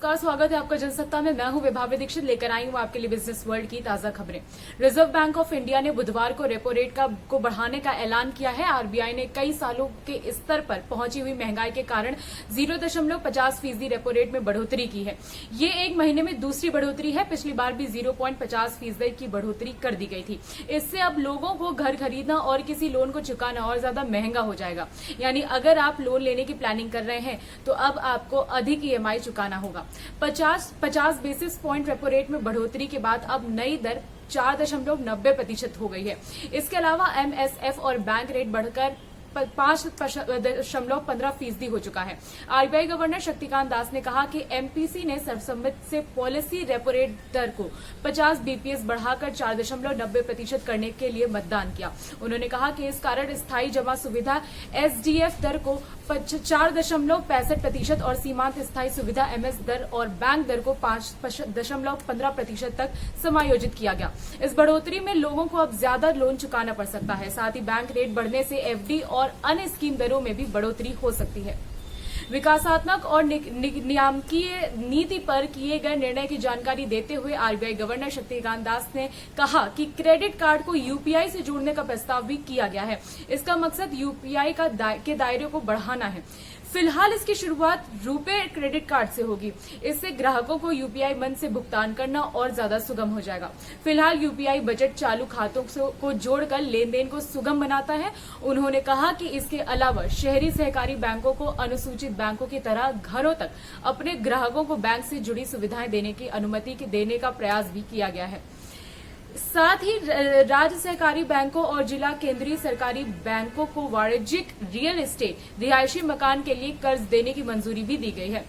नमस्कार, स्वागत है आपका जनसत्ता में। मैं हूं विभावरी दीक्षित, लेकर आई हूं आपके लिए बिजनेस वर्ल्ड की ताजा खबरें। रिजर्व बैंक ऑफ इंडिया ने बुधवार को रेपो रेट को बढ़ाने का ऐलान किया है। आरबीआई ने कई सालों के स्तर पर पहुंची हुई महंगाई के कारण 0.50% रेपो रेट में बढ़ोतरी की है। ये एक महीने में दूसरी बढ़ोतरी है। पिछली बार भी 0.50% की बढ़ोतरी कर दी गई थी। इससे अब लोगों को घर खरीदना और किसी लोन को चुकाना और ज्यादा महंगा हो जाएगा। यानी अगर आप लोन लेने की प्लानिंग कर रहे हैं तो अब आपको अधिक ईएमआई चुकाना होगा। 50 बेसिस पॉइंट रेपो रेट में बढ़ोतरी के बाद अब नई दर 4.90% हो गई है। इसके अलावा एमएसएफ और बैंक रेट बढ़कर 5.15% हो चुका है। आरबीआई गवर्नर शक्तिकांत दास ने कहा कि एमपीसी ने सर्वसम्मति से पॉलिसी रेपो रेट दर को 50 बीपीएस बढ़ाकर 4.90% करने के लिए मतदान किया। उन्होंने कहा कि इस कारण स्थायी जमा सुविधा एसडीएफ दर को 4.65% और सीमांत स्थायी सुविधा एमएस दर और बैंक दर को 5.15% तक समायोजित किया गया। इस बढ़ोतरी में लोगों को अब ज्यादा लोन चुकाना पड़ सकता है। साथ ही बैंक रेट बढ़ने से एफडी और अन्य स्कीम दरों में भी बढ़ोतरी हो सकती है। विकासात्मक और नियामकीय नीति पर किए गए निर्णय की जानकारी देते हुए आरबीआई गवर्नर शक्तिकांत दास ने कहा कि क्रेडिट कार्ड को यूपीआई से जोड़ने का प्रस्ताव भी किया गया है। इसका मकसद यूपीआई के दायरे को बढ़ाना है। फिलहाल इसकी शुरुआत रुपे क्रेडिट कार्ड से होगी। इससे ग्राहकों को यूपीआई मंच से भुगतान करना और ज्यादा सुगम हो जाएगा। फिलहाल यूपीआई बजट चालू खातों को जोड़कर लेन देन को सुगम बनाता है। उन्होंने कहा कि इसके अलावा शहरी सहकारी बैंकों को अनुसूचित बैंकों की तरह घरों तक अपने ग्राहकों को बैंक से जुड़ी सुविधाएं देने की अनुमति देने का प्रयास भी किया गया है। साथ ही राज्य सहकारी बैंकों और जिला केंद्रीय सरकारी बैंकों को वाणिज्यिक रियल एस्टेट रिहायशी मकान के लिए कर्ज देने की मंजूरी भी दी गई है।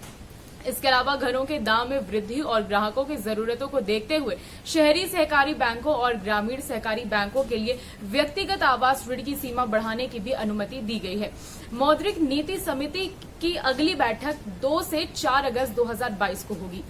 इसके अलावा घरों के दाम में वृद्धि और ग्राहकों की जरूरतों को देखते हुए शहरी सहकारी बैंकों और ग्रामीण सहकारी बैंकों के लिए व्यक्तिगत आवास ऋण की सीमा बढ़ाने की भी अनुमति दी गई है। मौद्रिक नीति समिति की अगली बैठक 2 से 4 अगस्त 2022 को होगी।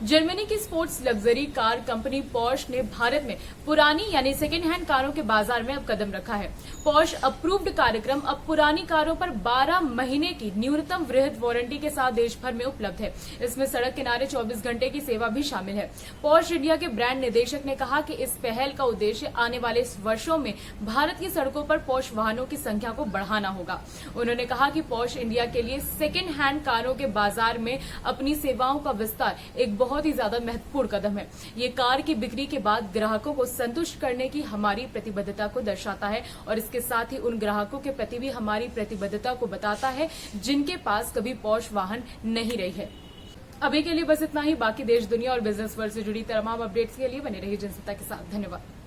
जर्मनी की sports luxury car company Porsche ने भारत में पुरानी यानी सेकेंड हैंड कारों के बाजार में अब कदम रखा है। पोर्श अप्रूव्ड कार्यक्रम अब पुरानी कारों पर 12 महीने की न्यूनतम वृहद वारंटी के साथ देश भर में उपलब्ध है। इसमें सड़क किनारे 24 घंटे की सेवा भी शामिल है। पोर्श इंडिया के ब्रांड निदेशक ने कहा कि इस पहल का उद्देश्य आने वाले वर्षों में भारत की सड़कों पर पोर्श वाहनों की संख्या को बढ़ाना होगा। उन्होंने कहा कि पोर्श इंडिया के लिए सेकेंड हैंड कारों के बाजार में अपनी सेवाओं का विस्तार एक बहुत ही ज्यादा महत्वपूर्ण कदम है। ये कार की बिक्री के बाद ग्राहकों को संतुष्ट करने की हमारी प्रतिबद्धता को दर्शाता है और इसके साथ ही उन ग्राहकों के प्रति भी हमारी प्रतिबद्धता को बताता है जिनके पास कभी पोर्श वाहन नहीं रही है। अभी के लिए बस इतना ही। बाकी देश दुनिया और बिजनेस वर्ल्ड से जुड़ी तमाम अपडेट्स के लिए बने रहिए जनसत्ता के साथ। धन्यवाद।